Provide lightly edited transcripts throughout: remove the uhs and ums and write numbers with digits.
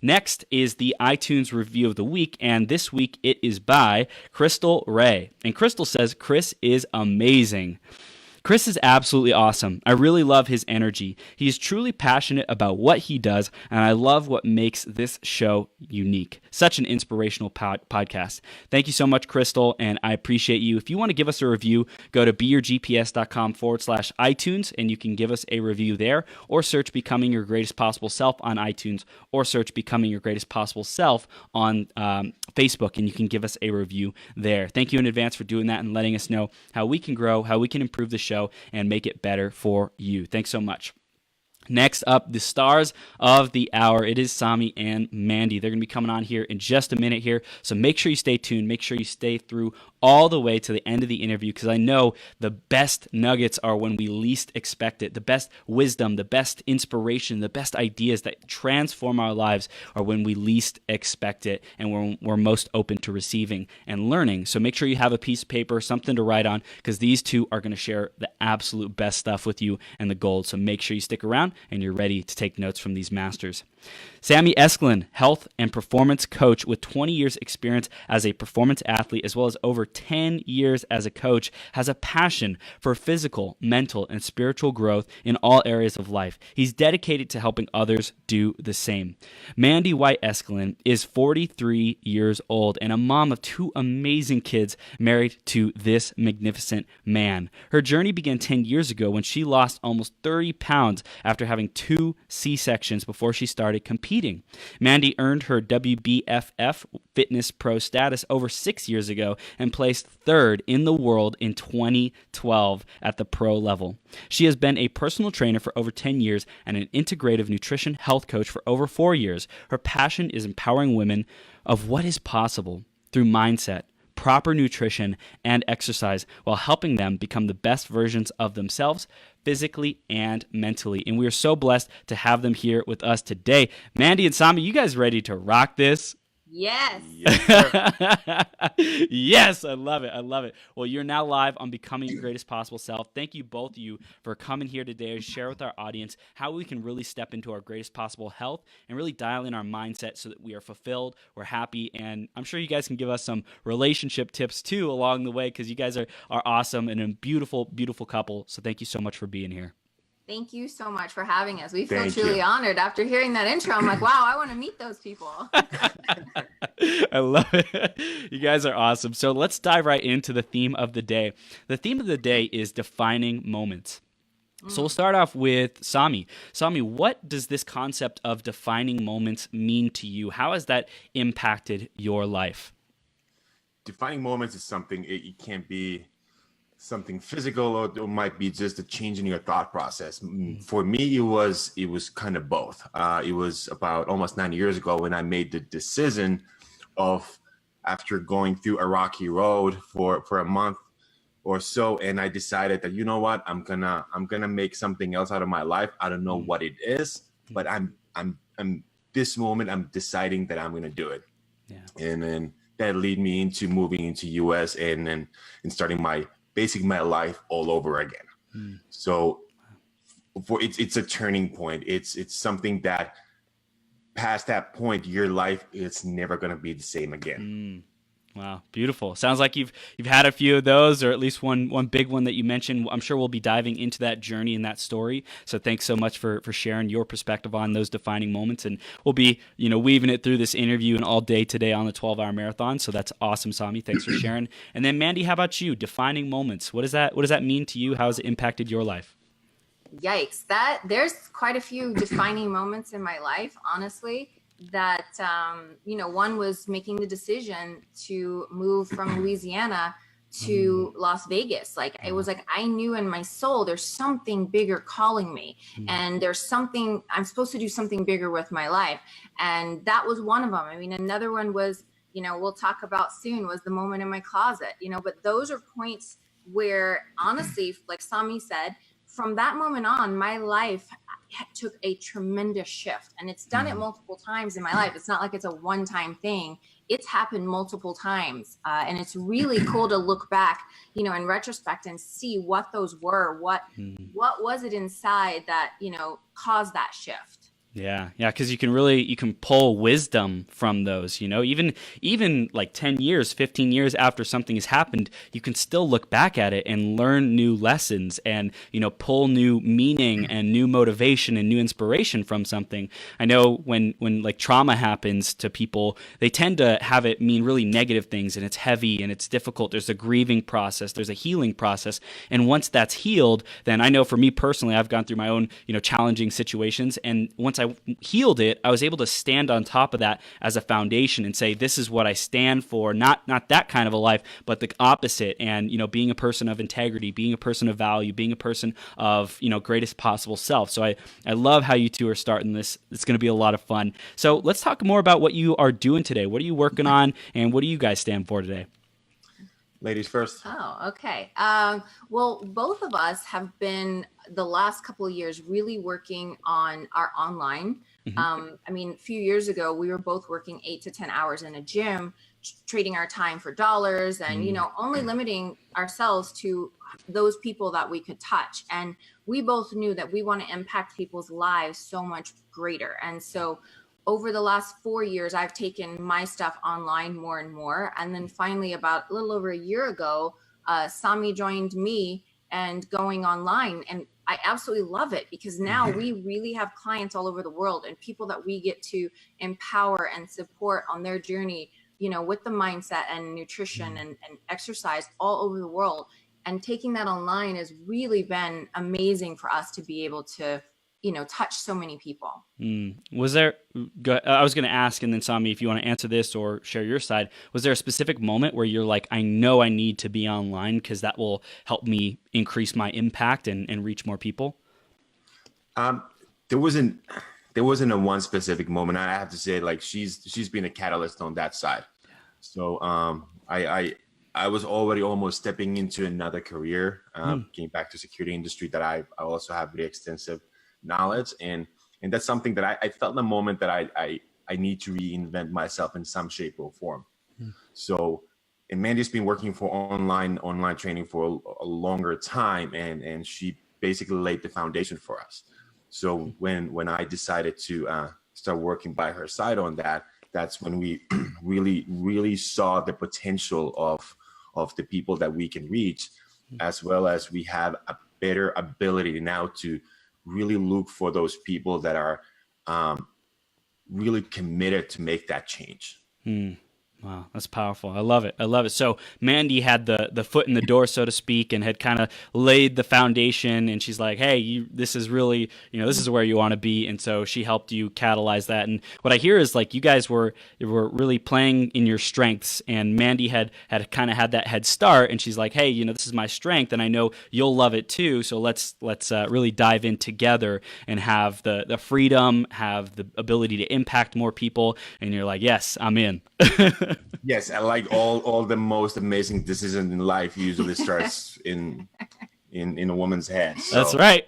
Next is the iTunes review of the week, and this week it is by Crystal Ray. And Crystal says, Chris is amazing. Chris is absolutely awesome. I really love his energy. He is truly passionate about what he does, and I love what makes this show unique. Such an inspirational podcast. Thank you so much, Crystal, and I appreciate you. If you want to give us a review, go to beyourgps.com/iTunes, and you can give us a review there, or search Becoming Your Greatest Possible Self on iTunes, or search Becoming Your Greatest Possible Self on Facebook, and you can give us a review there. Thank you in advance for doing that and letting us know how we can grow, how we can improve the show, and make it better for you. Thanks so much. Next up, the stars of the hour. It is Sami and Mandy. They're going to be coming on here in just a minute here, so make sure you stay tuned. Make sure you stay through all the way to the end of the interview, because I know the best nuggets are when we least expect it. The best wisdom, the best inspiration, the best ideas that transform our lives are when we least expect it, and we're most open to receiving and learning. So make sure you have a piece of paper, something to write on, because these two are going to share the absolute best stuff with you and the gold. So make sure you stick around and you're ready to take notes from these masters. Sami Eskelin, health and performance coach with 20 years experience as a performance athlete, as well as over 10 years as a coach, has a passion for physical, mental, and spiritual growth in all areas of life. He's dedicated to helping others do the same. Mandy White Eskelin is 43 years old and a mom of two amazing kids, married to this magnificent man. Her journey began 10 years ago when she lost almost 30 pounds after having 2 C-sections before she started competing. Mandy earned her WBFF Fitness Pro status over 6 years ago and placed third in the world in 2012 at the pro level. She has been a personal trainer for over 10 years and an integrative nutrition health coach for over 4 years. Her passion is empowering women of what is possible through mindset, proper nutrition, and exercise, while helping them become the best versions of themselves physically and mentally. And we are so blessed to have them here with us today. Mandy and Sami, you guys ready to rock this? Yes. Yes, I love it. I love it. Well, you're now live on Becoming Your Greatest Possible Self. Thank you, both of you, for coming here today to share with our audience how we can really step into our greatest possible health and really dial in our mindset so that we are fulfilled, we're happy, and I'm sure you guys can give us some relationship tips too along the way, because you guys are awesome and a beautiful, beautiful couple. So thank you so much for being here. Thank you so much for having us. We feel truly honored. After hearing that intro, I'm like, wow, I want to meet those people. I love it. You guys are awesome. So let's dive right into the theme of the day. The theme of the day is defining moments. So we'll start off with Sami. Sami, what does this concept of defining moments mean to you? How has that impacted your life? Defining moments is something, it can't be something physical, or it might be just a change in your thought process. For me, it was kind of both. It was about almost 9 years ago when I made the decision of, after going through a rocky road for a month or so, and I decided that, you know what, I'm gonna make something else out of my life. I don't know what it is, but I'm this moment I'm deciding that I'm gonna do it. Yeah. And then that led me into moving into US and starting my life all over again. So it's a turning point. It's something that past that point, your life is never going to be the same again. Wow, beautiful. Sounds like you've had a few of those, or at least one big one that you mentioned. I'm sure we'll be diving into that journey and that story. So thanks so much for sharing your perspective on those defining moments. And we'll be, weaving it through this interview and all day today on the 12-hour marathon. So that's awesome, Sami. Thanks for sharing. And then Mandy, how about you? Defining moments. What does that mean to you? How has it impacted your life? Yikes. There's quite a few defining moments in my life, honestly. That, one was making the decision to move from Louisiana to Las Vegas. Like, it was like, I knew in my soul, there's something bigger calling me, and there's something, I'm supposed to do something bigger with my life. And that was one of them. I mean, another one was, we'll talk about soon, was the moment in my closet, but those are points where, honestly, like Sami said, from that moment on, my life took a tremendous shift, and it's done it multiple times in my life. It's not like it's a one-time thing. It's happened multiple times. And it's really cool to look back, in retrospect and see what those were, what was it inside that, caused that shift. Yeah, yeah, because you can pull wisdom from those, even like 10 years, 15 years after something has happened, you can still look back at it and learn new lessons and, pull new meaning and new motivation and new inspiration from something. I know when like trauma happens to people, they tend to have it mean really negative things, and it's heavy and it's difficult. There's a grieving process, there's a healing process. And once that's healed, then I know for me personally, I've gone through my own, challenging situations. And once I healed it, I was able to stand on top of that as a foundation and say, this is what I stand for, not that kind of a life, but the opposite. And, being a person of integrity, being a person of value, being a person of, greatest possible self. So I love how you two are starting this. It's going to be a lot of fun. So let's talk more about what you are doing today. What are you working on, and what do you guys stand for today? Ladies first. Oh, okay. Well, both of us have been the last couple of years really working on our online. I mean, a few years ago, we were both working 8 to 10 hours in a gym, trading our time for dollars and, only limiting ourselves to those people that we could touch. And we both knew that we want to impact people's lives so much greater. And so over the last 4 years, I've taken my stuff online more and more. And then finally, about a little over a year ago, Sami joined me and going online. And I absolutely love it because now we really have clients all over the world and people that we get to empower and support on their journey, with the mindset and nutrition and exercise all over the world. And taking that online has really been amazing for us to be able to touch so many people. Was there, I was going to ask, and then Sami, if you want to answer this or share your side, was there a specific moment where you're like, I know I need to be online because that will help me increase my impact and reach more people? There wasn't a one specific moment. I have to say, like, she's been a catalyst on that side. So I was already almost stepping into another career, getting back to security industry that I also have very extensive knowledge, and that's something that I felt in the moment that I need to reinvent myself in some shape or form. So, and Mandy's been working for online training for a longer time, and she basically laid the foundation for us. So when I decided to start working by her side on that, that's when we really saw the potential of the people that we can reach, as well as we have a better ability now to really look for those people that are really committed to make that change. Wow, that's powerful. I love it. I love it. So Mandy had the foot in the door, so to speak, and had kind of laid the foundation. And she's like, hey, this is really, this is where you want to be. And so she helped you catalyze that. And what I hear is like you guys were really playing in your strengths. And Mandy had kind of had that head start. And she's like, hey, this is my strength, and I know you'll love it too. So let's really dive in together and have the freedom, have the ability to impact more people. And you're like, yes, I'm in. Yes, I like all the most amazing decisions in life usually starts in a woman's head. So. That's right.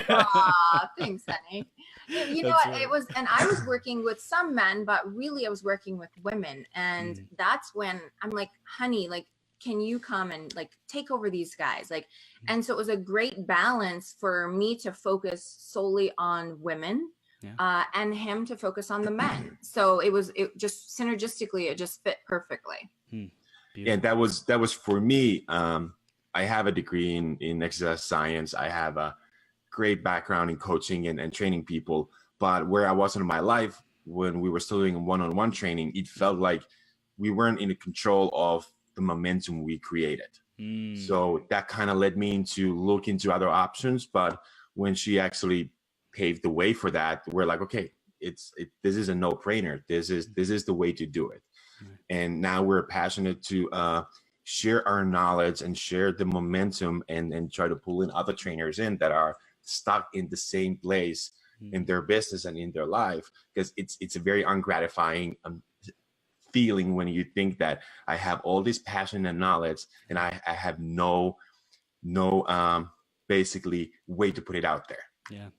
Aw, thanks, honey. You know what? Right. It was, and I was working with some men, but really I was working with women. And that's when I'm like, honey, like, can you come and like take over these guys? Like, and so it was a great balance for me to focus solely on women. Yeah. And him to focus on the men. So it just synergistically, it just fit perfectly. Yeah, that was for me. I have a degree in exercise science. I have a great background in coaching and training people. But where I was in my life, when we were still doing one-on-one training, it felt like we weren't in control of the momentum we created. So that kind of led me to look into other options. But when she actually paved the way for that, we're like, okay, this is a no-brainer. This is the way to do it. And now we're passionate to share our knowledge and share the momentum and try to pull in other trainers in that are stuck in the same place in their business and in their life, because it's a very ungratifying feeling when you think that I have all this passion and knowledge and I have no basically way to put it out there. Yeah.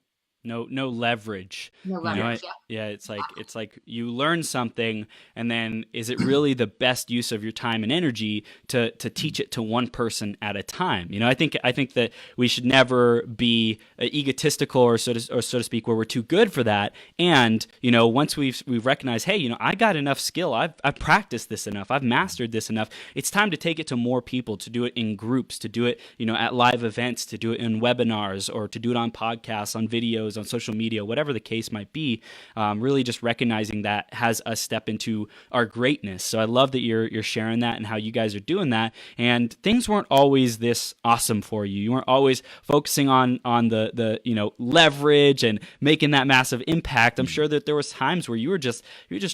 No leverage. No You know, leverage. yeah, it's like you learn something, and then is it really the best use of your time and energy to teach it to one person at a time? You know, I think that we should never be egotistical or so to speak, where we're too good for that. And you know, once we've recognized, hey, you know, I got enough skill, I've practiced this enough, I've mastered this enough. It's time to take it to more people, to do it in groups, to do it, you know, at live events, to do it in webinars, or to do it on podcasts, on videos, on social media, whatever the case might be. Really just recognizing that has us step into our greatness. So I love that you're sharing that and how you guys are doing that. And things weren't always this awesome for you. You weren't always focusing on the you know, leverage and making that massive impact. I'm sure that there was times where you're just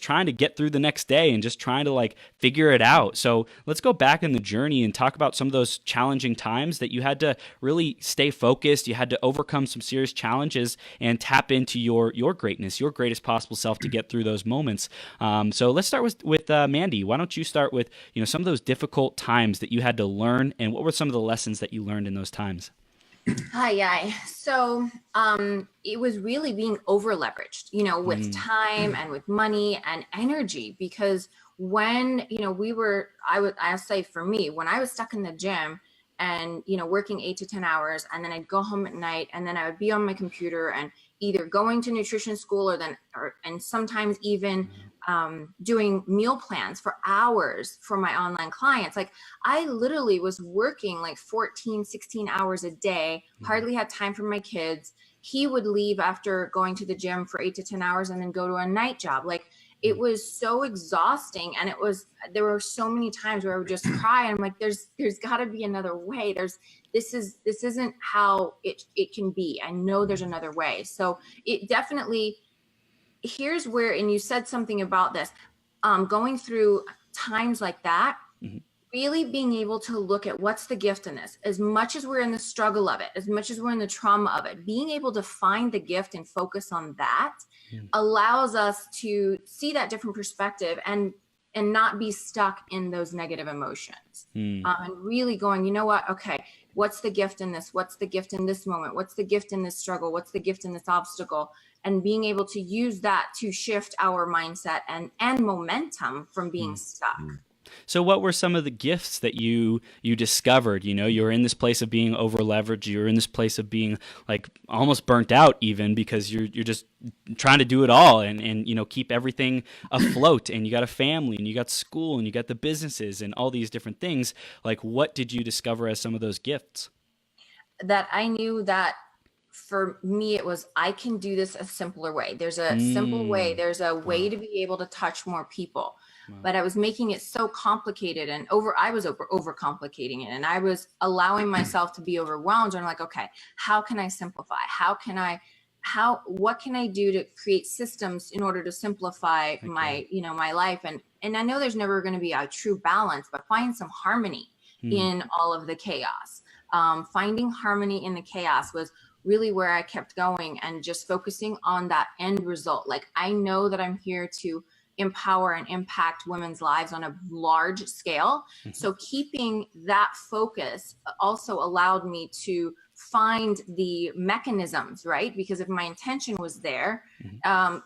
trying to get through the next day and just trying to like figure it out. So let's go back in the journey and talk about some of those challenging times that you had to really stay focused. You had to overcome some serious challenges and tap into your greatness, your greatest possible self, to get through those moments. So let's start with Mandy. Why don't you start with, you know, some of those difficult times that you had to learn, and what were some of the lessons that you learned in those times? Hi. So it was really being over leveraged, you know, with time and with money and energy, because when, you know, I'll say for me, when I was stuck in the gym and, you know, working 8 to 10 hours, and then I'd go home at night, and then I would be on my computer and either going to nutrition school and sometimes even doing meal plans for hours for my online clients. Like I literally was working like 14, 16 hours a day, hardly had time for my kids. He would leave after going to the gym for 8 to 10 hours and then go to a night job. Like it was so exhausting. And there were so many times where I would just cry. And I'm like, there's gotta be another way. This isn't how it can be. I know there's another way. So it definitely, here's where, and you said something about this, going through times like that, really being able to look at what's the gift in this. As much as we're in the struggle of it, as much as we're in the trauma of it, being able to find the gift and focus on that allows us to see that different perspective and not be stuck in those negative emotions. And really going, you know what? Okay, what's the gift in this? What's the gift in this moment? What's the gift in this struggle? What's the gift in this obstacle? And being able to use that to shift our mindset and momentum from being stuck. So what were some of the gifts that you discovered? You know, you're in this place of being over leveraged. You're in this place of being like almost burnt out, even because you're just trying to do it all and you know, keep everything afloat. And you got a family, and you got school, and you got the businesses, and all these different things. Like, what did you discover as some of those gifts? That I knew that for me, it was, I can do this a simpler way. There's a simple way. There's a way to be able to touch more people. But I was making it so complicated and I was overcomplicating it. And I was allowing myself to be overwhelmed. And I'm like, okay, how can I simplify? What can I do to create systems in order to simplify my life? And I know there's never going to be a true balance, but find some harmony in all of the chaos. Finding harmony in the chaos was really where I kept going, and just focusing on that end result. Like, I know that I'm here to empower and impact women's lives on a large scale. So keeping that focus also allowed me to find the mechanisms, right? Because if my intention was there,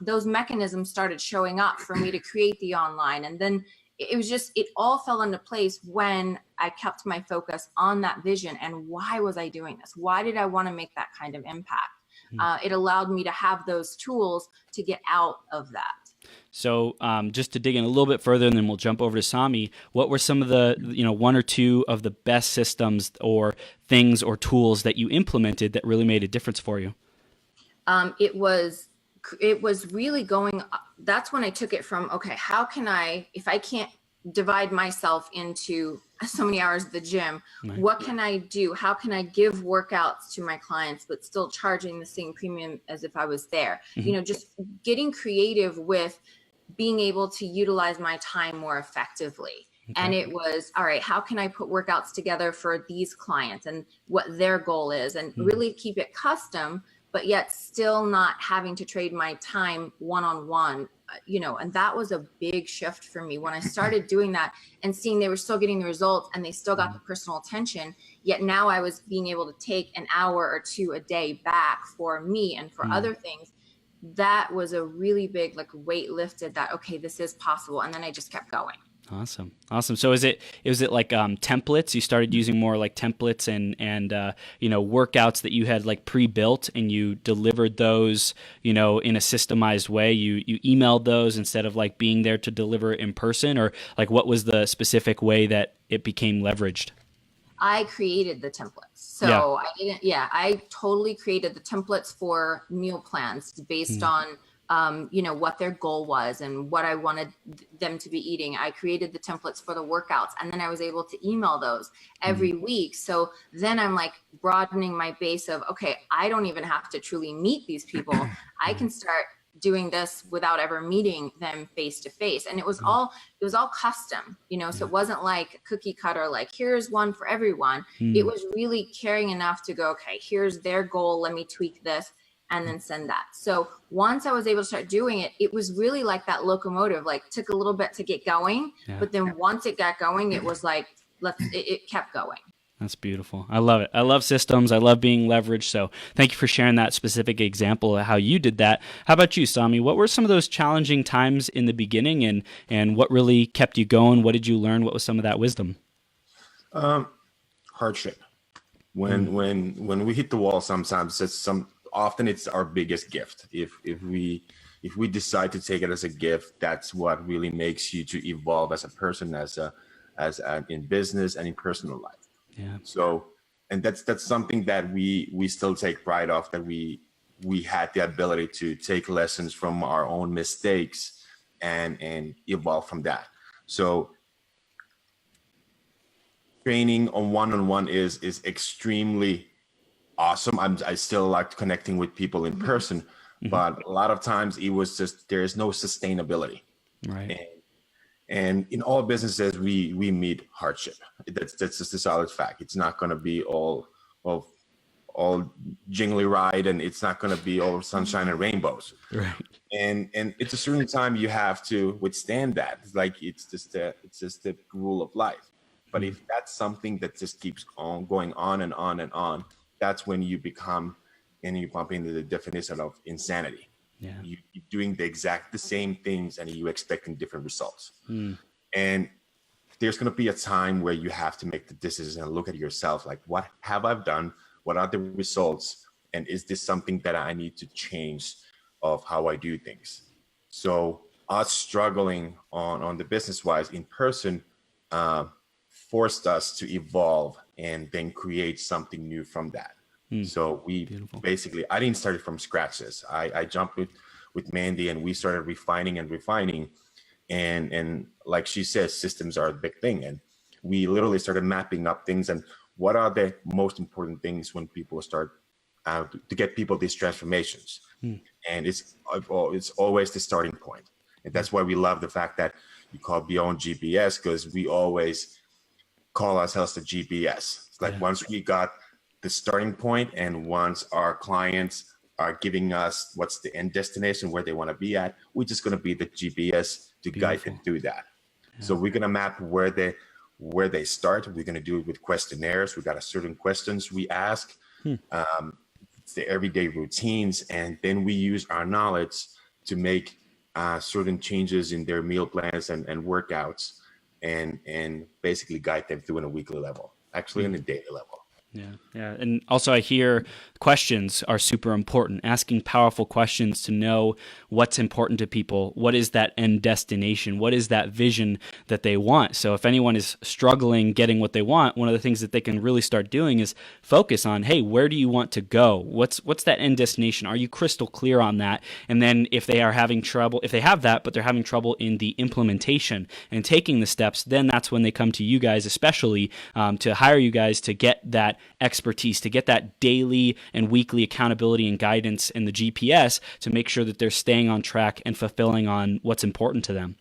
those mechanisms started showing up for me to create the online. And then it all fell into place when I kept my focus on that vision. And why was I doing this? Why did I want to make that kind of impact? It allowed me to have those tools to get out of that. So just to dig in a little bit further, and then we'll jump over to Sami, what were some of the, you know, one or two of the best systems or things or tools that you implemented that really made a difference for you? It was really going, that's when I took it from, okay, how can if I can't divide myself into so many hours at the gym, what can I do? How can I give workouts to my clients, but still charging the same premium as if I was there? You know, just getting creative with being able to utilize my time more effectively. And it was, all right, how can I put workouts together for these clients and what their goal is, and really keep it custom, but yet still not having to trade my time one-on-one and that was a big shift for me when I started doing that and seeing they were still getting the results and they still got the personal attention. Yet now I was being able to take an hour or two a day back for me and for other things. That was a really big like weight lifted that, okay, this is possible. And then I just kept going. Awesome. So was it like templates? You started using more like templates and workouts that you had like pre-built, and you delivered those in a systemized way. You emailed those instead of like being there to deliver in person, or like what was the specific way that it became leveraged? I created the templates. So I totally created the templates for meal plans based on what their goal was and what I wanted them to be eating. I created the templates for the workouts, and then I was able to email those every week. So then I'm like broadening my base of, okay, I don't even have to truly meet these people. I can start doing this without ever meeting them face to face. And it was all custom, so it wasn't like cookie cutter, like here's one for everyone. It was really caring enough to go, okay, here's their goal. Let me tweak this and then send that. So once I was able to start doing it, it was really like that locomotive, like took a little bit to get going, but then once it got going, it was like, it kept going. That's beautiful. I love it. I love systems. I love being leveraged. So thank you for sharing that specific example of how you did that. How about you, Sami? What were some of those challenging times in the beginning, and what really kept you going? What did you learn? What was some of that wisdom? Hardship. When we hit the wall, sometimes often it's our biggest gift. If we decide to take it as a gift, that's what really makes you to evolve as a person, as in business and in personal life. Yeah. So, and that's something that we still take pride of, that we had the ability to take lessons from our own mistakes and evolve from that. So training on one-on-one is extremely awesome. I still like connecting with people in person, but a lot of times it was just, there is no sustainability. Right. And in all businesses, we meet hardship. That's just a solid fact. It's not going to be all jingly ride, and it's not going to be all sunshine and rainbows. Right. And it's a certain time you have to withstand that. It's like it's just the rule of life. But if that's something that just keeps on going on and on and on, that's when you become, and you bump into the definition of insanity. Yeah. You're doing the same things and you expecting different results. And there's going to be a time where you have to make the decision and look at yourself, like, what have I done? What are the results? And is this something that I need to change of how I do things? So us struggling on the business wise in person forced us to evolve and then create something new from that. So basically, I didn't start it from scratches. I jumped with Mandy, and we started refining. And like she says, systems are a big thing. And we literally started mapping up things and what are the most important things when people start to get people these transformations. And it's always the starting point. And that's why we love the fact that you call Beyond GPS, because we always call ourselves the GPS. It's like once we got the starting point, and once our clients are giving us what's the end destination, where they want to be at, we're just going to be the GPS to guide them through that. So we're going to map where they start. We're going to do it with questionnaires. We got a certain questions we ask. It's the everyday routines, and then we use our knowledge to make certain changes in their meal plans and workouts, and basically guide them through on a weekly level, actually on a daily level. Yeah. And also I hear questions are super important, asking powerful questions to know what's important to people. What is that end destination? What is that vision that they want? So if anyone is struggling getting what they want, one of the things that they can really start doing is focus on, hey, where do you want to go? What's that end destination? Are you crystal clear on that? And then if they are having trouble, if they have that, but they're having trouble in the implementation and taking the steps, then that's when they come to you guys, especially to hire you guys to get that expertise, to get that daily and weekly accountability and guidance in the GPS to make sure that they're staying on track and fulfilling on what's important to them.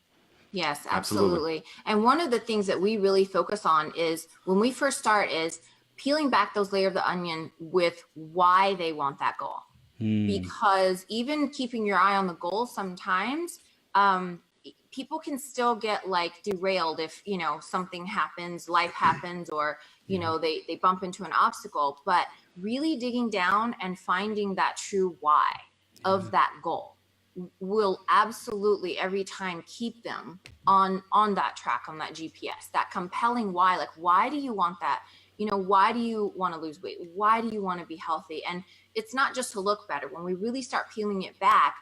Yes, absolutely. And one of the things that we really focus on is when we first start is peeling back those layers of the onion with why they want that goal. Because even keeping your eye on the goal sometimes people can still get like derailed if, you know, something happens, life happens, or, you know, they bump into an obstacle. But really digging down and finding that true why of that goal will absolutely every time keep them on that track, on that GPS, that compelling why. Like, why do you want that? You know, why do you want to lose weight? Why do you want to be healthy? And it's not just to look better. When we really start peeling it back,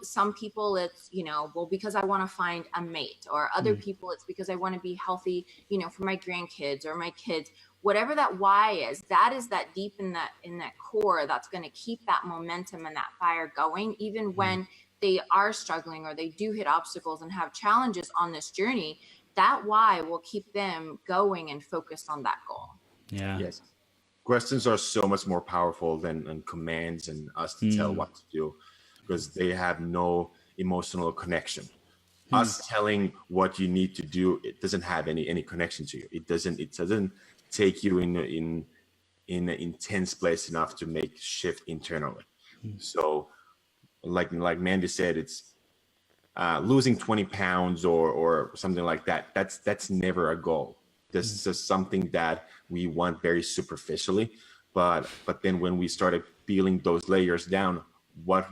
some people it's, you know, well, because I want to find a mate, or other people it's because I want to be healthy, you know, for my grandkids or my kids. Whatever that why is, that is that deep in that core that's going to keep that momentum and that fire going, even when they are struggling or they do hit obstacles and have challenges on this journey. That why will keep them going and focused on that goal. Yeah. Yes. Questions are so much more powerful than commands and us to tell what to do, because they have no emotional connection. Us telling what you need to do, it doesn't have any connection to you. It doesn't take you in an intense place enough to make shift internally. So like Mandy said, it's losing 20 pounds or something like that. That's never a goal. This is just something that we want very superficially, but then when we started peeling those layers down, why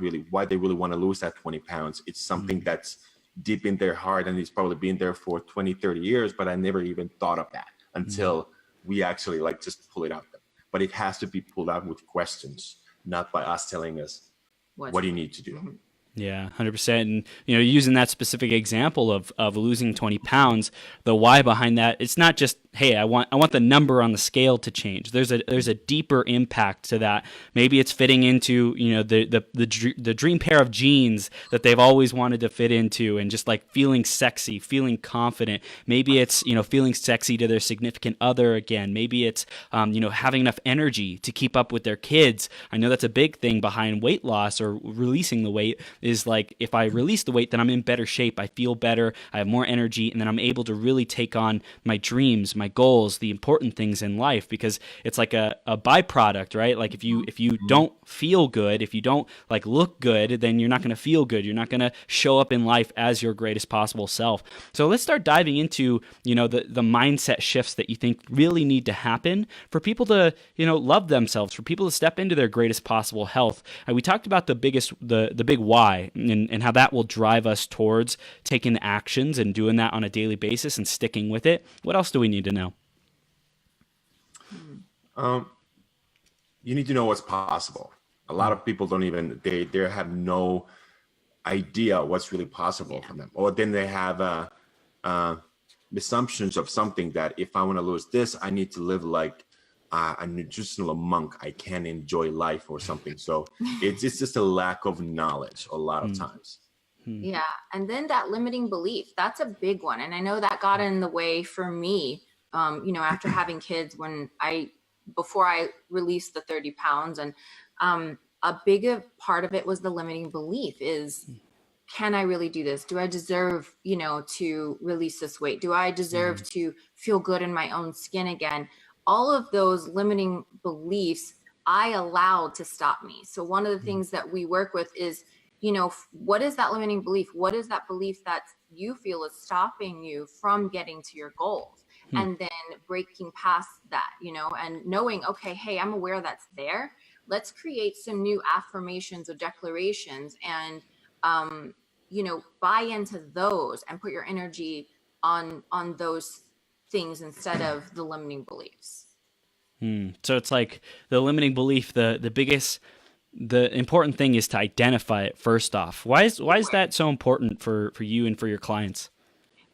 they really want to lose that 20 pounds, it's something that's deep in their heart, and it's probably been there for 20, 30 years, but I never even thought of that until we actually like just pull it out. But it has to be pulled out with questions, not by us telling us what do you need to do. Yeah, 100%. And, you know, using that specific example of losing 20 pounds, the why behind that, it's not just, hey, I want the number on the scale to change. There's a deeper impact to that. Maybe it's fitting into, you know, the dream pair of jeans that they've always wanted to fit into, and just like feeling sexy, feeling confident. Maybe it's, you know, feeling sexy to their significant other again. Maybe it's, you know, having enough energy to keep up with their kids. I know that's a big thing behind weight loss or releasing the weight, is like, if I release the weight, then I'm in better shape. I feel better. I have more energy, and then I'm able to really take on my dreams, my goals, the important things in life, because it's like a byproduct, right? Like if you don't feel good, if you don't like look good, then you're not going to feel good. You're not going to show up in life as your greatest possible self. So let's start diving into, you know, the mindset shifts that you think really need to happen for people to, you know, love themselves, for people to step into their greatest possible health. And we talked about the big why, and how that will drive us towards taking the actions and doing that on a daily basis and sticking with it. What else do we need to know? You need to know what's possible. A lot of people don't even, they have no idea what's really possible for them. Or then they have assumptions of something that if I want to lose this, I need to live like a nutritional monk. I can't enjoy life or something. So it's just a lack of knowledge a lot of times. Yeah. And then that limiting belief, that's a big one. And I know that got in the way for me, you know, after having kids, before I released the 30 pounds. And a big part of it was the limiting belief is, can I really do this? Do I deserve, you know, to release this weight? Do I deserve to feel good in my own skin again? All of those limiting beliefs I allowed to stop me. So one of the things that we work with is, you know, what is that limiting belief? What is that belief that you feel is stopping you from getting to your goals? And then breaking past that, you know, and knowing, okay, hey, I'm aware that's there. Let's create some new affirmations or declarations and, you know, buy into those and put your energy on those things instead of the limiting beliefs. So it's like the limiting belief, the important thing is to identify it first off. Why is that so important for you and for your clients?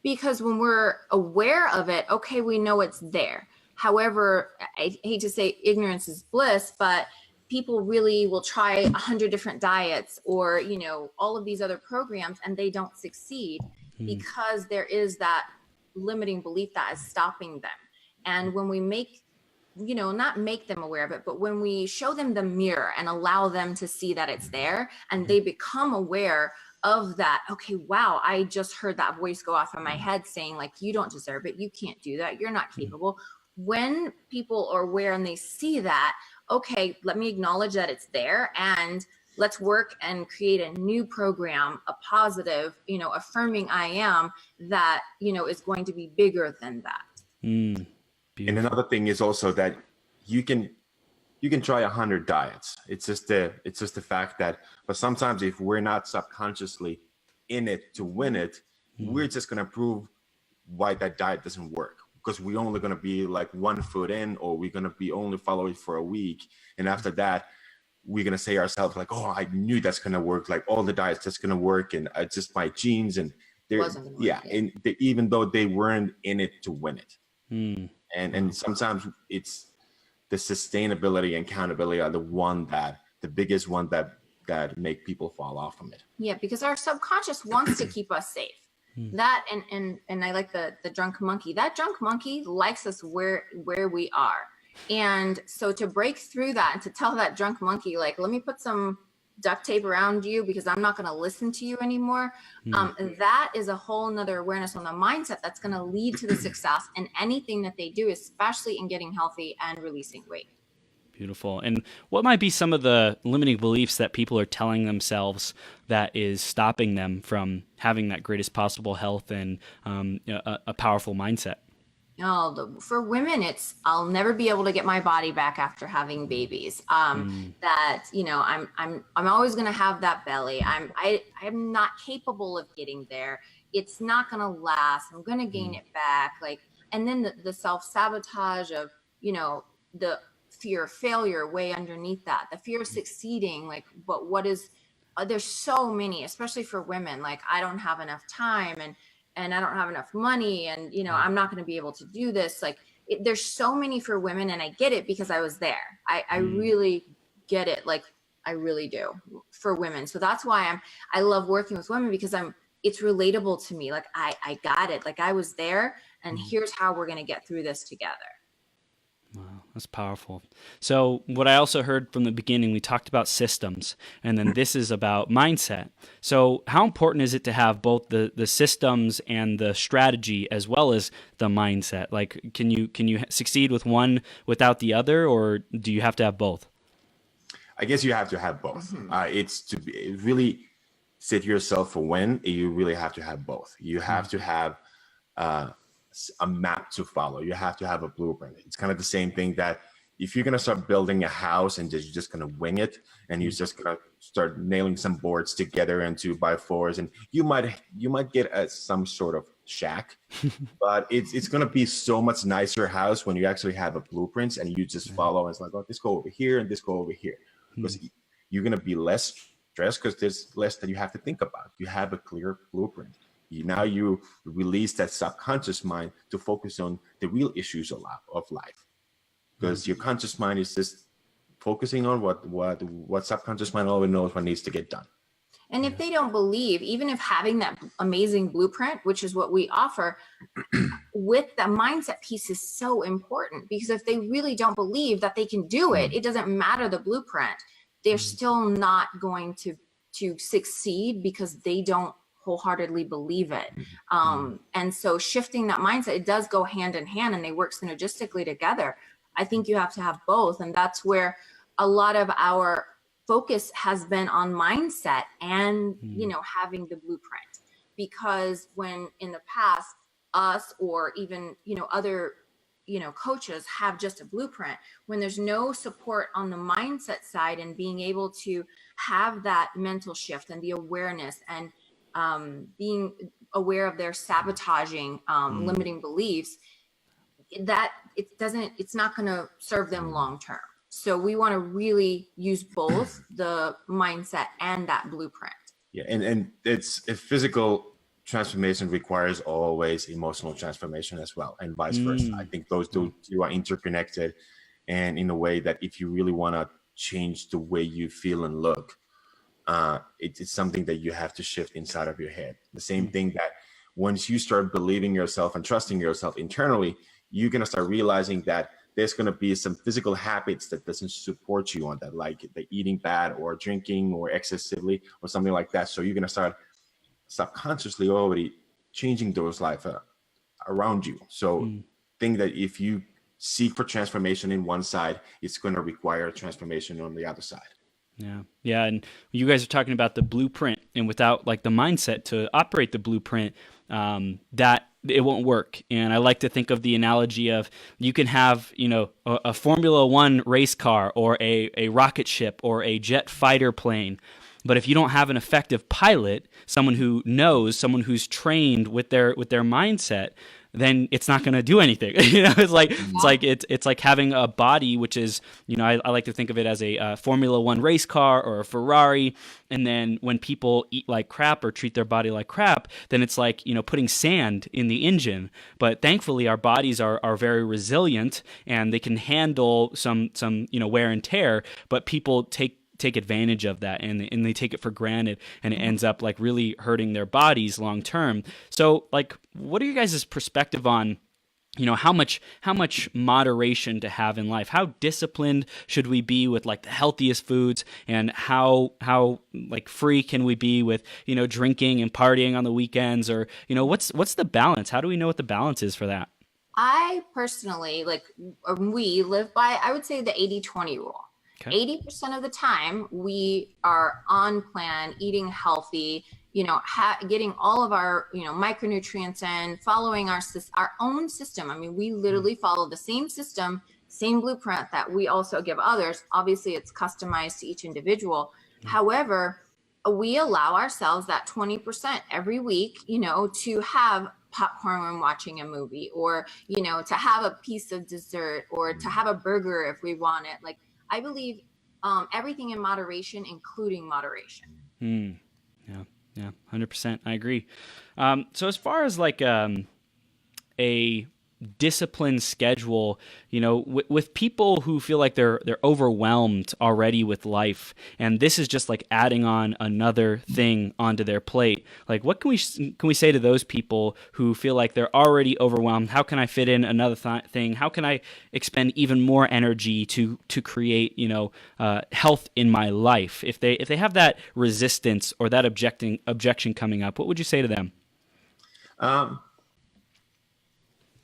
Because when we're aware of it, okay, we know it's there. However, I hate to say ignorance is bliss, but people really will try 100 different diets or, you know, all of these other programs, and they don't succeed because there is that limiting belief that is stopping them. And when we not make them aware of it, but when we show them the mirror and allow them to see that it's there, and they become aware of that, okay, wow, I just heard that voice go off in my head saying like, you don't deserve it. You can't do that. You're not capable. When people are aware and they see that, okay, let me acknowledge that it's there, and let's work and create a new program, a positive, affirming I am that, is going to be bigger than that. And another thing is also that you can try 100 diets. It's just the fact that, but sometimes if we're not subconsciously in it to win it, we're just going to prove why that diet doesn't work, because we're only going to be like 1 foot in, or we're going to be only follow it for a week. And after that, we're going to say ourselves like, oh, I knew that's going to work. Like all the diets that's going to work. And I just my genes and even though they weren't in it to win it. And sometimes it's the sustainability and accountability are the biggest one that make people fall off from it. Yeah, because our subconscious wants to keep us safe. That and I like the drunk monkey. That drunk monkey likes us where we are. And so to break through that and to tell that drunk monkey, like, let me put some duct tape around you because I'm not going to listen to you anymore. That is a whole nother awareness on the mindset that's going to lead to the success in anything that they do, especially in getting healthy and releasing weight. Beautiful. And what might be some of the limiting beliefs that people are telling themselves that is stopping them from having that greatest possible health and a powerful mindset? For women, it's I'll never be able to get my body back after having babies. That I'm always going to have that belly. I'm not capable of getting there. It's not going to last. I'm going to gain it back. And then the self-sabotage of the fear of failure way underneath that, the fear of succeeding. But what is? There's so many, especially for women. Like, I don't have enough time and I don't have enough money and, I'm not going to be able to do this. There's so many for women, and I get it because I was there. I really get it. I really do for women. So that's why I love working with women, because it's relatable to me. I got it. I was there, and here's how we're going to get through this together. Wow, that's powerful. So what I also heard from the beginning, we talked about systems, and then this is about mindset. So how important is it to have both the systems and the strategy as well as the mindset? Can you succeed with one without the other, or do you have to have both? I guess you have to have both. It's to really set yourself a win. You really have to have both. You have to have a map to follow. You have to have a blueprint. It's kind of the same thing that if you're going to start building a house and you're just going to wing it, and you're just going to start nailing some boards together and 2x4s, and you might get some sort of shack, but it's going to be so much nicer house when you actually have a blueprint and you just follow. And it's like, oh, this go over here and this go over here, because you're going to be less stressed because there's less that you have to think about. You have a clear blueprint. Now you release that subconscious mind to focus on the real issues of life, because your conscious mind is just focusing on what subconscious mind already knows what needs to get done. And if they don't believe, even if having that amazing blueprint, which is what we offer, with the mindset piece is so important, because if they really don't believe that they can do it, it doesn't matter the blueprint. They're still not going to succeed because they don't wholeheartedly believe it. And so shifting that mindset, it does go hand in hand, and they work synergistically together. I think you have to have both. And that's where a lot of our focus has been on mindset and, having the blueprint, because when in the past, us or even, other, coaches have just a blueprint, when there's no support on the mindset side and being able to have that mental shift and the awareness and being aware of their sabotaging, limiting beliefs, that it's not going to serve them long term. So we want to really use both the mindset and that blueprint. Yeah, and it's a physical transformation requires always emotional transformation as well, and vice versa. I think those two are interconnected, and in a way that if you really want to change the way you feel and look, it's something that you have to shift inside of your head. The same thing that once you start believing yourself and trusting yourself internally, you're going to start realizing that there's going to be some physical habits that doesn't support you on that, like the eating bad or drinking or excessively or something like that. So you're going to start subconsciously already changing those life around you. So think that if you seek for transformation in one side, it's going to require transformation on the other side. Yeah. Yeah. And you guys are talking about the blueprint, and without like the mindset to operate the blueprint, that it won't work. And I like to think of the analogy of you can have, a Formula One race car or a rocket ship or a jet fighter plane. But if you don't have an effective pilot, someone who knows, someone who's trained with their mindset, then it's not going to do anything. It's like having a body, which is, I like to think of it as a Formula One race car or a Ferrari. And then when people eat like crap or treat their body like crap, then it's like, putting sand in the engine. But thankfully our bodies are very resilient and they can handle some wear and tear, but people take advantage of that, and they take it for granted, and it ends up like really hurting their bodies long term. So like, what are you guys' perspective on, how much moderation to have in life? How disciplined should we be with like the healthiest foods, and how like free can we be with, drinking and partying on the weekends, or, what's the balance? How do we know what the balance is for that? I personally, we live by, I would say, the 80-20 rule. Okay. 80% of the time we are on plan, eating healthy, getting all of our, micronutrients in, following our own system. I mean, we literally follow the same system, same blueprint that we also give others. Obviously, it's customized to each individual. However, we allow ourselves that 20% every week, to have popcorn when watching a movie, or, to have a piece of dessert, or to have a burger if we want it. Like, I believe everything in moderation, including moderation. Yeah, 100%. I agree. So as far as like a disciplined schedule, with people who feel like they're overwhelmed already with life, and this is just like adding on another thing onto their plate, like what can we say to those people who feel like they're already overwhelmed? How can I fit in another thing? How can I expend even more energy to create health in my life? If they have that resistance or that objection coming up, what would you say to them?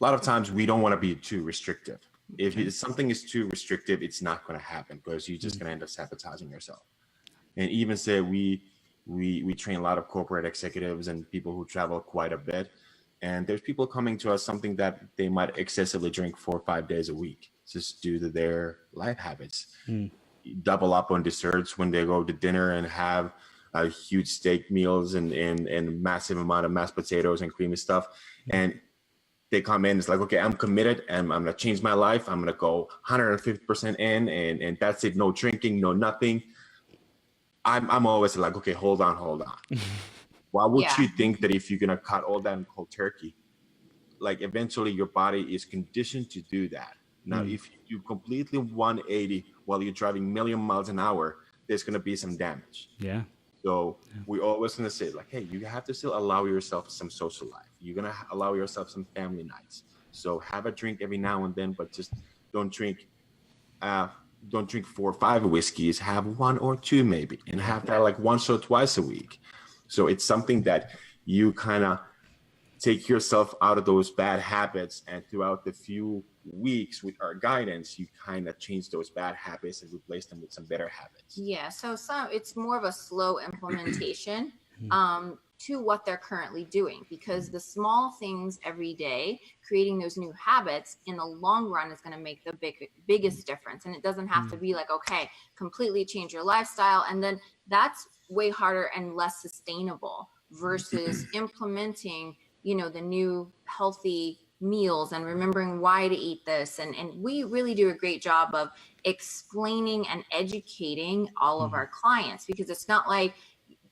A lot of times we don't want to be too restrictive. If something is too restrictive, it's not going to happen, because you're just going to end up sabotaging yourself. And even say we train a lot of corporate executives and people who travel quite a bit. And there's people coming to us something that they might excessively drink 4 or 5 days a week, just due to their life habits. Double up on desserts when they go to dinner and have huge steak meals and massive amount of mashed potatoes and creamy stuff. And they come in, it's like, okay, I'm committed and I'm going to change my life. I'm going to go 150% in and that's it. No drinking, no nothing. I'm always like, okay, hold on. Why would you think that if you're going to cut all that in cold turkey, like eventually your body is conditioned to do that. Now, if you completely 180 while you're driving 1,000,000 miles an hour, there's going to be some damage. Yeah. So we always going to say like, hey, you have to still allow yourself some social life. You're going to allow yourself some family nights. So have a drink every now and then, but just don't drink 4 or 5 whiskeys. Have 1 or 2 maybe, and have that like once or twice a week. So it's something that you kind of take yourself out of those bad habits, and throughout the few weeks with our guidance, you kind of change those bad habits and replace them with some better habits. Yeah, so it's more of a slow implementation to what they're currently doing, because the small things every day, creating those new habits in the long run is going to make the biggest difference. And it doesn't have to be like, okay, completely change your lifestyle, and then that's way harder and less sustainable versus implementing the new healthy meals and remembering why to eat this. And we really do a great job of explaining and educating all of our clients, because it's not like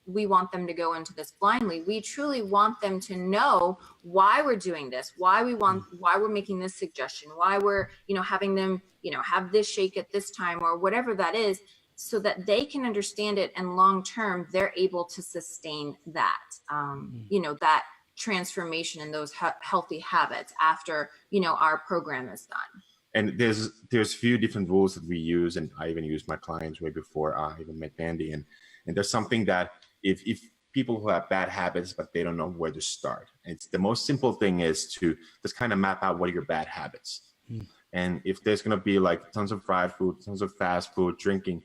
we want them to go into this blindly. We truly want them to know why we're doing this, why we're making this suggestion, why we're, having them, have this shake at this time or whatever that is, so that they can understand it. And long-term, they're able to sustain that, that transformation in those healthy habits after our program is done. And there's few different rules that we use, and I even used my clients way before I even met Mandy. And there's something that if people who have bad habits but they don't know where to start, it's the most simple thing is to just kind of map out what are your bad habits. And if there's going to be like tons of fried food, tons of fast food, drinking,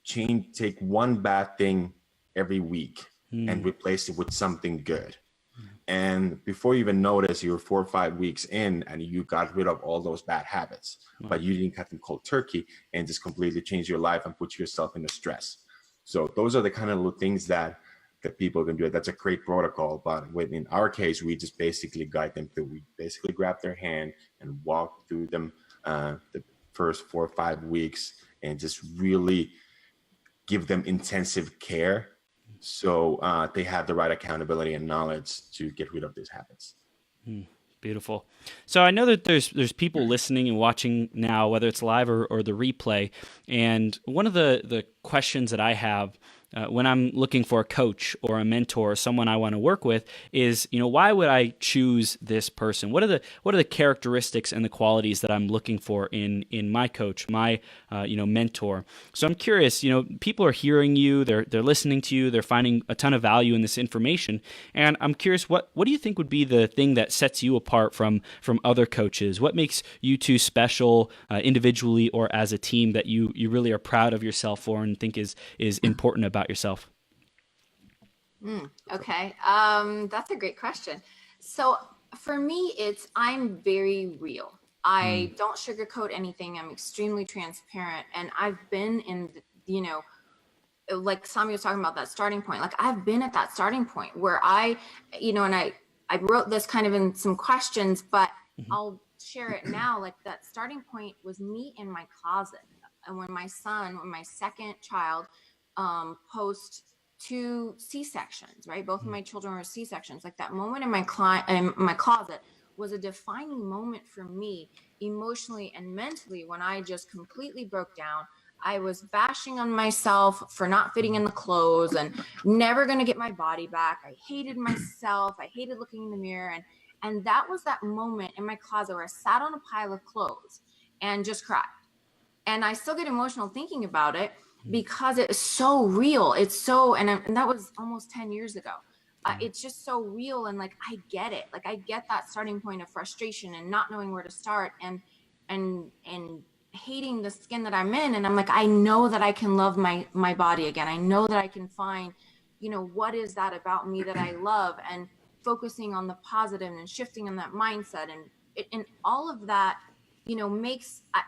take one bad thing every week and replace it with something good. And before you even notice, you're 4 or 5 weeks in and you got rid of all those bad habits, but you didn't cut them cold turkey and just completely change your life and put yourself into stress. So those are the kind of little things that people can do. That's a great protocol. But in our case, we just basically guide them through. We basically grab their hand and walk through them the first 4 or 5 weeks and just really give them intensive care. So they have the right accountability and knowledge to get rid of these habits. Beautiful. So I know that there's people listening and watching now, whether it's live or the replay. And one of the questions that I have when I'm looking for a coach or a mentor or someone I want to work with is, why would I choose this person? What are the characteristics and the qualities that I'm looking for in my coach, my mentor? So I'm curious, people are hearing you, they're listening to you, they're finding a ton of value in this information, and I'm curious, what do you think would be the thing that sets you apart from other coaches? What makes you two special individually or as a team that you really are proud of yourself for and think is important about yourself? Okay. That's a great question. So for me, I'm very real. I don't sugarcoat anything. I'm extremely transparent. And I've been in, like Sami was talking about that starting point. Like I've been at that starting point where I wrote this kind of in some questions, but I'll share it now. Like that starting point was me in my closet. And when my second child, post 2 C-sections, right? Both of my children were C-sections. Like that moment in my closet was a defining moment for me emotionally and mentally when I just completely broke down. I was bashing on myself for not fitting in the clothes and never going to get my body back. I hated myself. I hated looking in the mirror. And that was that moment in my closet where I sat on a pile of clothes and just cried. And I still get emotional thinking about it because it's so real. It's so, and that was almost 10 years ago. It's just so real. And like, I get it. Like I get that starting point of frustration and not knowing where to start and hating the skin that I'm in. And I'm like, I know that I can love my body again. I know that I can find, what is that about me that I love, and focusing on the positive and shifting on that mindset and all of that,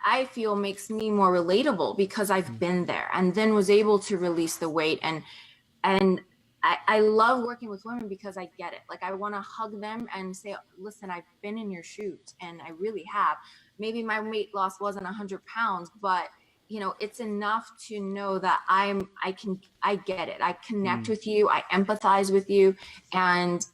I feel makes me more relatable because I've been there and then was able to release the weight. And I love working with women because I get it. Like I want to hug them and say, listen, I've been in your shoes and I really have. Maybe my weight loss wasn't 100 pounds, but it's enough to know that I get it. I connect with you. I empathize with you. And,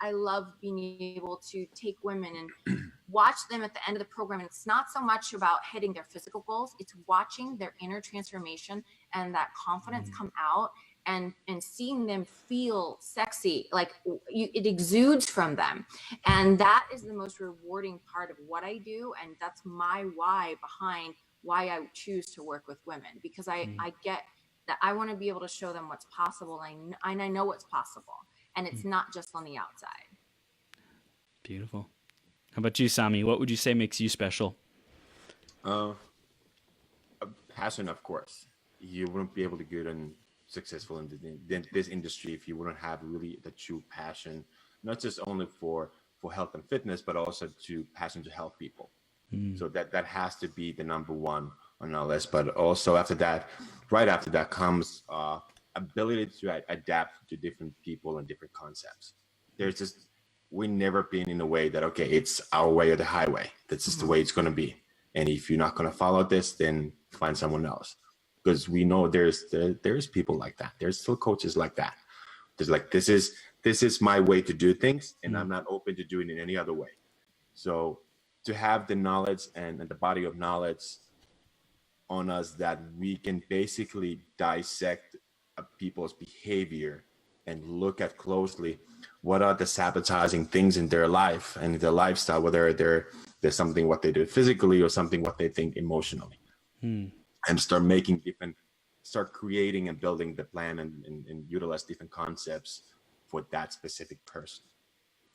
I love being able to take women and watch them at the end of the program. And it's not so much about hitting their physical goals. It's watching their inner transformation and that confidence come out and seeing them feel sexy. Like it exudes from them. And that is the most rewarding part of what I do. And that's my why behind why I choose to work with women, because I get that I want to be able to show them what's possible. And I know what's possible. And it's not just on the outside. Beautiful. How about you, Sami? What would you say makes you special? Passion, of course. You wouldn't be able to get and successful in this industry if you wouldn't have really the true passion, not just only for health and fitness, but also passion to help people. So that has to be the number one on our list. But also right after that comes ability to adapt to different people and different concepts. We've never been in a way that, okay, it's our way or the highway. That's just the way it's going to be. And if you're not going to follow this, then find someone else. Because we know there's people like that. There's still coaches like that. There's like, this is my way to do things, and I'm not open to doing it any other way. So to have the knowledge and the body of knowledge on us that we can basically dissect people's behavior and look at closely what are the sabotaging things in their life and their lifestyle, whether there's something what they do physically or something what they think emotionally, and start creating and building the plan and utilize different concepts for that specific person.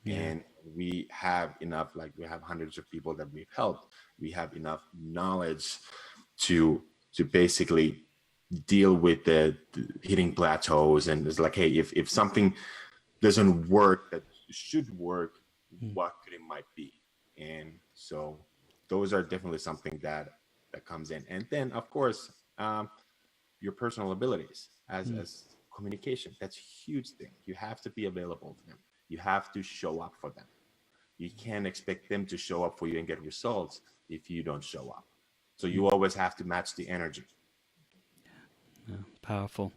And we have enough, like we have hundreds of people that we've helped. We have enough knowledge to basically deal with the hitting plateaus. And it's like, hey, if something doesn't work that should work, what could it might be? And so those are definitely something that comes in. And then of course, your personal abilities as communication, that's a huge thing. You have to be available to them. You have to show up for them. You can't expect them to show up for you and get results if you don't show up. So you always have to match the energy. Yeah, powerful.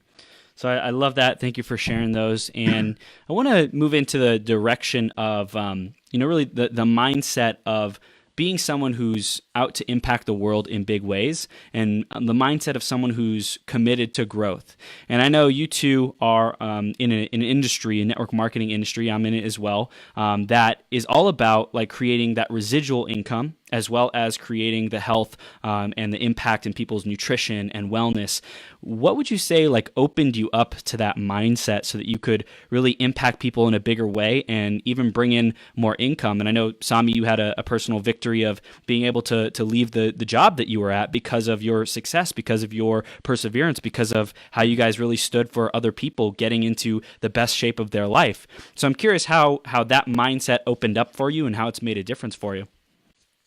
So I love that. Thank you for sharing those. And I want to move into the direction of, really the mindset of being someone who's out to impact the world in big ways, and the mindset of someone who's committed to growth. And I know you two are in an industry, a network marketing industry, I'm in it as well, that is all about like creating that residual income, as well as creating the health and the impact in people's nutrition and wellness. What would you say like opened you up to that mindset so that you could really impact people in a bigger way and even bring in more income? And I know, Sami, you had a personal victory of being able to leave the job that you were at because of your success, because of your perseverance, because of how you guys really stood for other people getting into the best shape of their life. So I'm curious how that mindset opened up for you and how it's made a difference for you.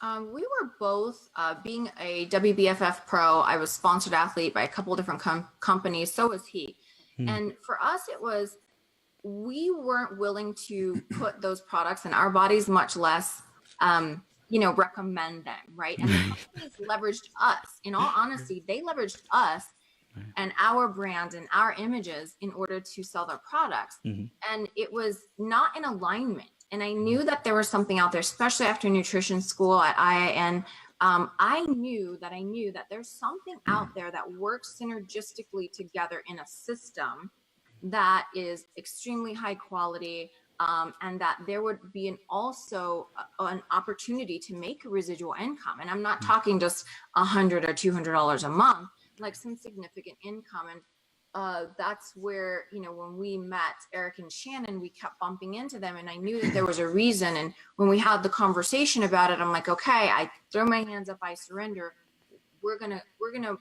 We were both, being a WBFF Pro, I was sponsored athlete by a couple of different companies, so was he. And for us, it was, we weren't willing to put those products in our bodies, much less, recommend them, right? And the companies leveraged us. In all honesty, they leveraged us and our brand and our images in order to sell their products. And it was not in alignment. And I knew that there was something out there, especially after nutrition school at IIN. I knew that there's something out there that works synergistically together in a system that is extremely high quality, and that there would be an opportunity to make a residual income. And I'm not talking just $100 or $200 a month, like some significant income. And that's where, when we met Eric and Shannon, we kept bumping into them, and I knew that there was a reason. And when we had the conversation about it, I'm like, okay, I throw my hands up, I surrender. We're going to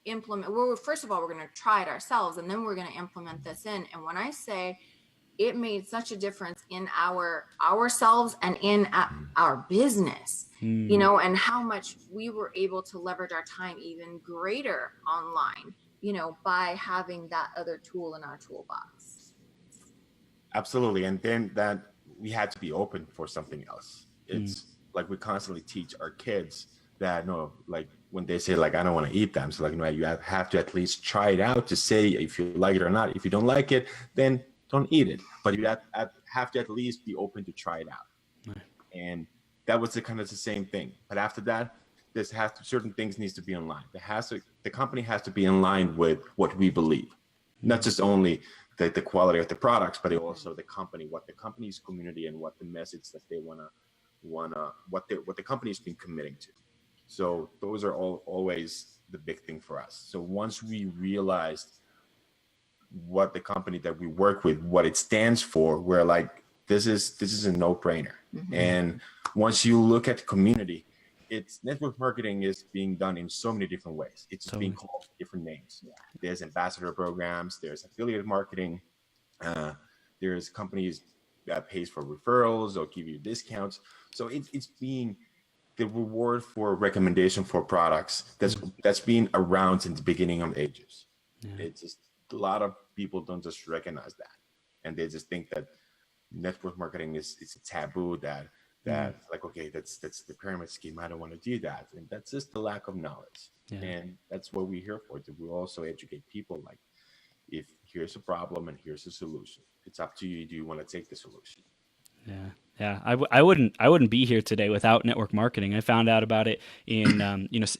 implement. Well, first of all, we're going to try it ourselves, and then we're going to implement this in. And when I say it made such a difference in ourselves and in our business, and how much we were able to leverage our time even greater online, by having that other tool in our toolbox. Absolutely. And then that we had to be open for something else. It's like we constantly teach our kids that, no, like when they say like, I don't want to eat them. So like, you have to at least try it out to say if you like it or not. If you don't like it, then don't eat it. But you have to at least be open to try it out. And that was the same thing. But after that, certain things needs to be in line. The company has to be in line with what we believe, not just only the quality of the products, but also the company, what the company's community and what the message that they wanna what the company's been committing to. So those are always the big thing for us. So once we realized what the company that we work with, what it stands for, we're like, this is a no-brainer. And once you look at the community, network marketing is being done in so many different ways. It's being called different names. There's ambassador programs, there's affiliate marketing, there's companies that pays for referrals or give you discounts. So it's being the reward for recommendation for products that's been around since the beginning of ages. It's just a lot of people don't just recognize that, and they just think that network marketing is a taboo, that like, okay, that's the pyramid scheme, I don't want to do that. And that's just the lack of knowledge. And that's what we're here for. We also educate people, like, if here's a problem and here's a solution, it's up to you. Do you want to take the solution? I wouldn't be here today without network marketing. I found out about it in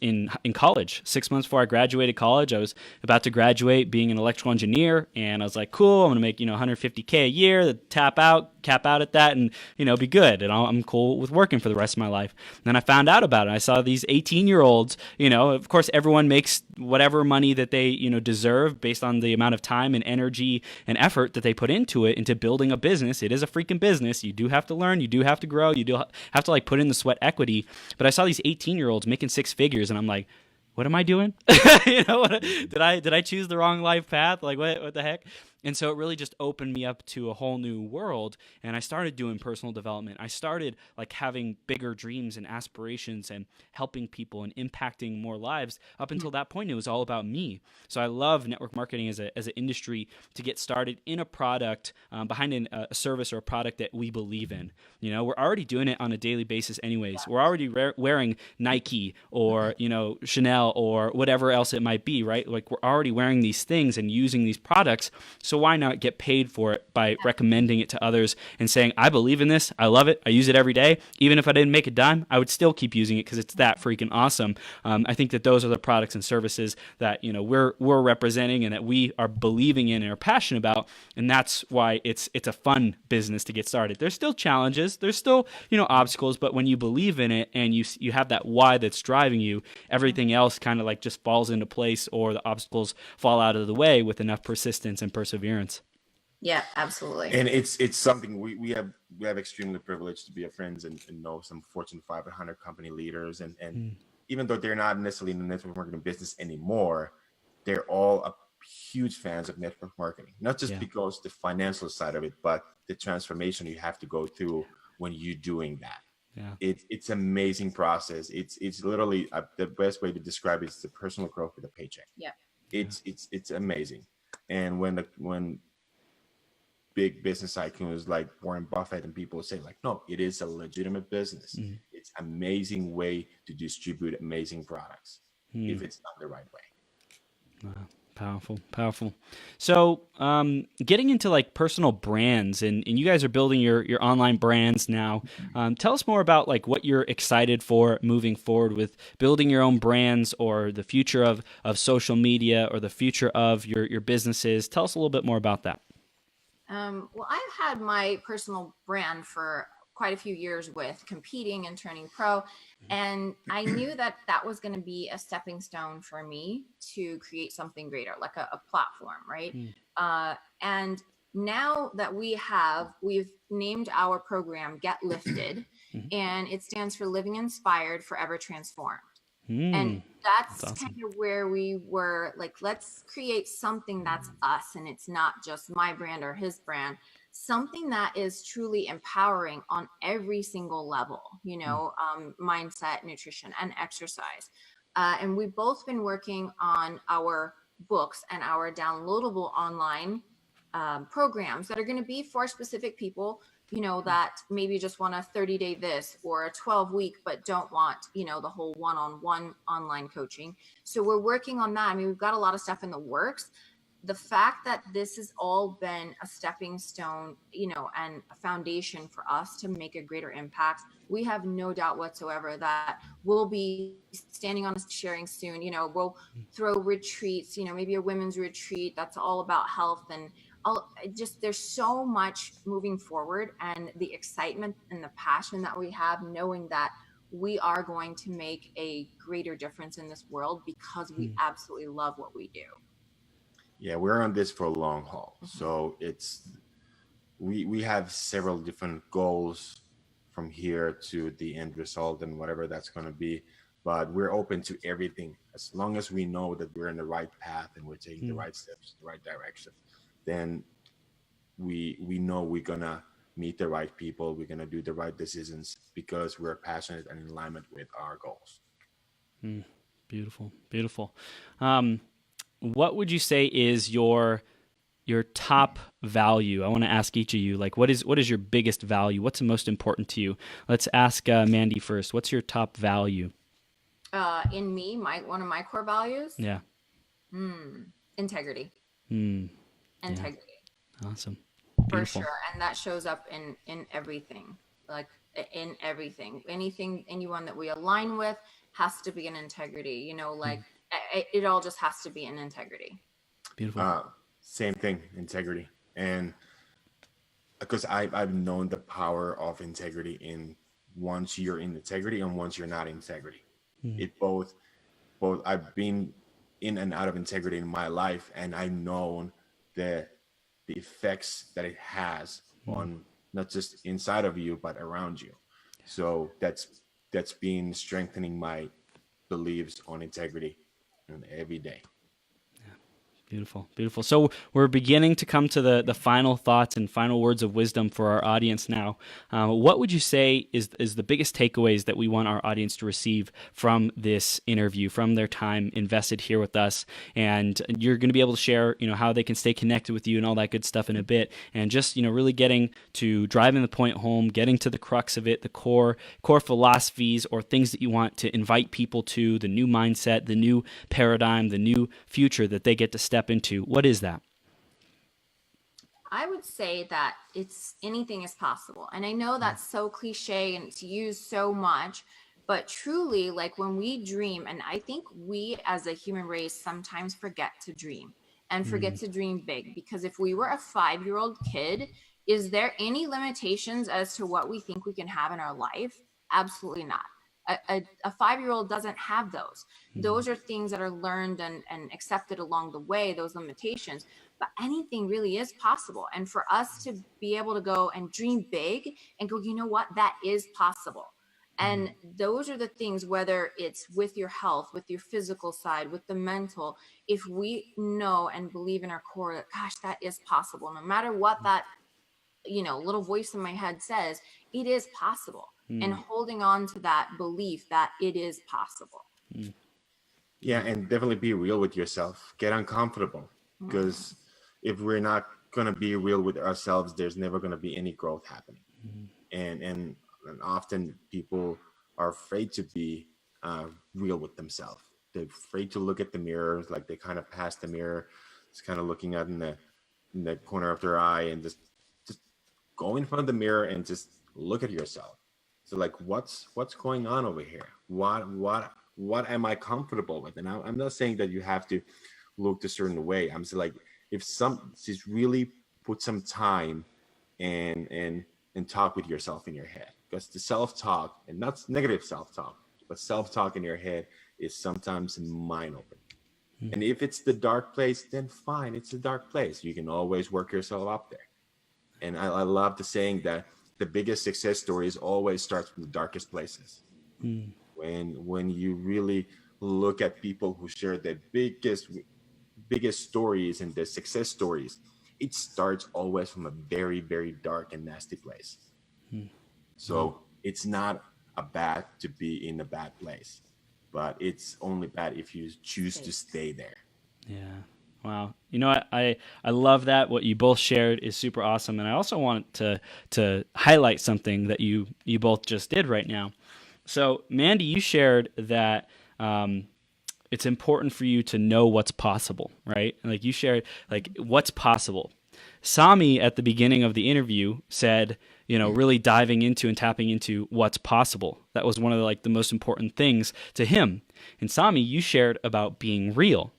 in college. 6 months before I graduated college, I was about to graduate being an electrical engineer, and I was like, cool, I'm gonna make $150K a year, cap out at that, and be good, and I'm cool with working for the rest of my life. And then I found out about it. I saw these 18-year-olds. Of course, everyone makes whatever money that they deserve based on the amount of time and energy and effort that they put into it, into building a business. It is a freaking business. You do have to learn. You do have to grow. You do have to put in the sweat equity. But I saw these 18-year-olds making six figures, and I'm like, what am I doing? Did I choose the wrong life path? Like what the heck? And so it really just opened me up to a whole new world. And I started doing personal development. I started like having bigger dreams and aspirations and helping people and impacting more lives. Up until that point, it was all about me. So I love network marketing as an industry to get started in a product, behind a service or a product that we believe in. We're already doing it on a daily basis anyways. We're already wearing Nike or, Chanel or whatever else it might be, right? Like we're already wearing these things and using these products. So why not get paid for it by recommending it to others and saying, I believe in this, I love it, I use it every day. Even if I didn't make a dime, I would still keep using it because it's that freaking awesome. I think that those are the products and services that we're representing and that we are believing in and are passionate about, and that's why it's a fun business to get started. There's still challenges, there's still obstacles, but when you believe in it and you have that why that's driving you, everything else kind of like just falls into place, or the obstacles fall out of the way with enough persistence and perseverance. Yeah, absolutely. And it's something we have extremely privileged to be friends and know some Fortune 500 company leaders, and even though they're not necessarily in the network marketing business anymore, they're all huge fans of network marketing, not just because the financial side of it, but the transformation you have to go through when you're doing that. It's amazing process. It's literally the best way to describe it is the personal growth with a paycheck. It's amazing. And when big business icons like Warren Buffett and people say like, no, it is a legitimate business. It's amazing way to distribute amazing products if it's done the right way. Powerful. So getting into like personal brands, and you guys are building your online brands now. Tell us more about like what you're excited for moving forward with building your own brands, or the future of social media, or the future of your businesses. Tell us a little bit more about that. Well, I've had my personal brand for quite a few years with competing and turning pro. And I knew that was going to be a stepping stone for me to create something greater, like a platform, right? And now that we've named our program Get Lifted, and it stands for Living Inspired, Forever Transformed. And that's awesome. Kind of where we were like, let's create something that's us, and it's not just my brand or his brand, something that is truly empowering on every single level, mindset, nutrition, and exercise. And we've both been working on our books and our downloadable online programs that are going to be for specific people, that maybe just want a 30-day this or a 12-week, but don't want, the whole one-on-one online coaching. So we're working on that. I mean, we've got a lot of stuff in the works. The fact that this has all been a stepping stone, and a foundation for us to make a greater impact, we have no doubt whatsoever that we'll be standing on sharing soon. We'll throw retreats, maybe a women's retreat that's all about health, and there's so much moving forward, and the excitement and the passion that we have, knowing that we are going to make a greater difference in this world because we absolutely love what we do. Yeah, we're on this for a long haul. So we have several different goals from here to the end result and whatever that's going to be. But we're open to everything as long as we know that we're in the right path and we're taking the right steps, the right direction. Then we know we're going to meet the right people. We're going to do the right decisions because we're passionate and in alignment with our goals. Beautiful. What would you say is your top value? I want to ask each of you, like, what is your biggest value? What's the most important to you? Let's ask Mandy first. What's your top value? In me, one of my core values? Yeah. Integrity. Integrity. Yeah. Awesome. Beautiful. For sure. And that shows up in everything, like in everything. Anyone that we align with has to be in integrity, it all just has to be in integrity. Beautiful. Same thing, integrity. And because I've known the power of integrity in once you're in integrity and once you're not in integrity. It both I've been in and out of integrity in my life, and I've known the effects that it has on not just inside of you but around you. So that's been strengthening my beliefs on integrity and every day. Beautiful, beautiful. So we're beginning to come to the final thoughts and final words of wisdom for our audience now. What would you say is the biggest takeaways that we want our audience to receive from this interview, from their time invested here with us? And you're going to be able to share, how they can stay connected with you and all that good stuff in a bit. And just, really getting to driving the point home, getting to the crux of it, the core philosophies or things that you want to invite people to, the new mindset, the new paradigm, the new future that they get to step into. What is that? I would say that anything is possible. And I know that's so cliche and it's used so much, but truly, like when we dream, and I think we as a human race sometimes forget to dream and forget to dream big, because if we were a 5-year-old kid, is there any limitations as to what we think we can have in our life? Absolutely not. A 5-year-old doesn't have those. Those are things that are learned and accepted along the way, those limitations. But anything really is possible. And for us to be able to go and dream big and go, you know what, that is possible. And those are the things, whether it's with your health, with your physical side, with the mental, if we know and believe in our core that, gosh, that is possible, no matter what that, little voice in my head says, it is possible. And holding on to that belief that it is possible. Yeah, and definitely be real with yourself. Get uncomfortable, because if we're not going to be real with ourselves, there's never going to be any growth happening. And often people are afraid to be real with themselves. They're afraid to look at the mirror, like they kind of pass the mirror, just kind of looking at in the corner of their eye, and just go in front of the mirror and just look at yourself. So like, what's going on over here? What am I comfortable with? And I'm not saying that you have to look a certain way. I'm saying, like, if just really put some time and talk with yourself in your head, because the self-talk, and not negative self-talk, but self-talk in your head is sometimes mind-opening. And if it's the dark place, then fine, it's a dark place. You can always work yourself up there. And I love the saying that the biggest success stories always starts from the darkest places. When you really look at people who share the biggest stories and the success stories, it starts always from a very, very dark and nasty place. So it's not bad to be in a bad place, but it's only bad if you choose to stay there. Yeah. Wow. You know what? I love that. What you both shared is super awesome. And I also want to highlight something that you both just did right now. So Mandy, you shared that it's important for you to know what's possible, right? Like you shared, like, what's possible. Sami at the beginning of the interview said, really diving into and tapping into what's possible. That was one of the most important things to him. And Sami, you shared about being real.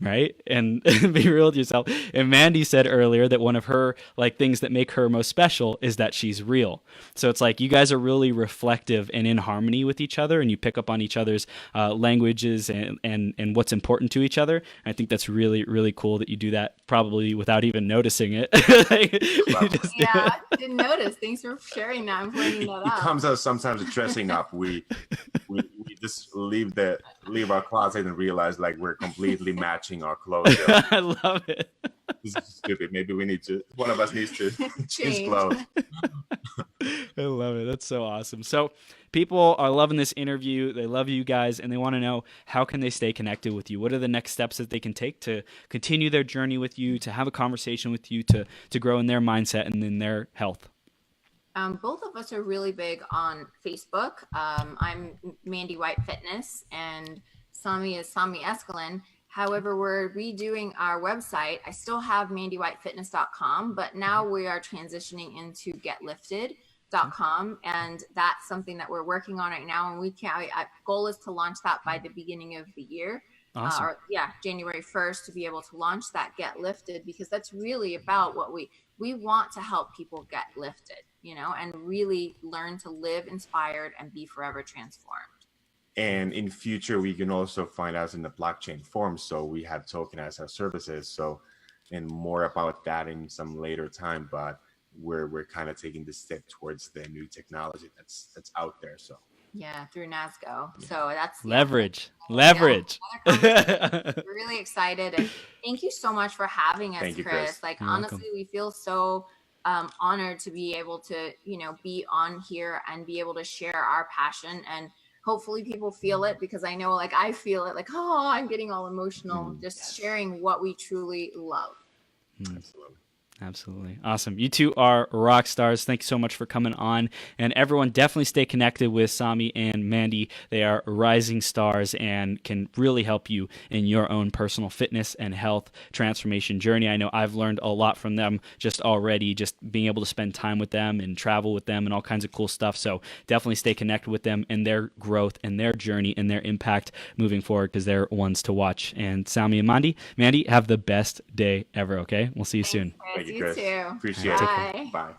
Right? And be real with yourself. And Mandy said earlier that one of her things that make her most special is that she's real. So it's like you guys are really reflective and in harmony with each other, and you pick up on each other's languages and what's important to each other. And I think that's really, really cool that you do that probably without even noticing it. Yeah, I didn't notice. Thanks for sharing that and pointing that out. It comes out sometimes dressing up. We just leave our closet and realize we're completely matching our clothes. I love it. This is stupid. Maybe one of us needs to change clothes. I love it. That's so awesome. So people are loving this interview. They love you guys, and they want to know, how can they stay connected with you? What are the next steps that they can take to continue their journey with you, to have a conversation with you, to grow in their mindset and in their health? Both of us are really big on Facebook. I'm Mandy White Fitness, and Sami is Sami Eskelin. However, we're redoing our website. I still have mandywhitefitness.com, but now we are transitioning into getlifted.com, and that's something that we're working on right now. And our goal is to launch that by the beginning of the year. Awesome. January 1st, to be able to launch that Get Lifted, because that's really about what we want to help people get lifted, and really learn to live inspired and be forever transformed. And in future, we can also find us in the blockchain form. So we have tokenized our services. So, and more about that in some later time, but we're kind of taking this step towards the new technology that's out there. So Yeah, through NASGO. So that's Leverage. Yeah, Leverage. we're really excited, and thank you so much for having us, Thank you, Chris. Chris. Like You're honestly, welcome. we feel so honored to be able to, be on here and be able to share our passion, and hopefully people feel it, because I know like I feel it, like, oh, I'm getting all emotional just sharing what we truly love. Absolutely. Absolutely. Awesome. You two are rock stars. Thanks so much for coming on. And everyone, definitely stay connected with Sami and Mandy. They are rising stars and can really help you in your own personal fitness and health transformation journey. I know I've learned a lot from them just already, just being able to spend time with them and travel with them and all kinds of cool stuff. So definitely stay connected with them and their growth and their journey and their impact moving forward, because they're ones to watch. And Sami and Mandy, have the best day ever, okay? We'll see you soon. Thank you, You Chris. too. Appreciate Bye. it. Bye.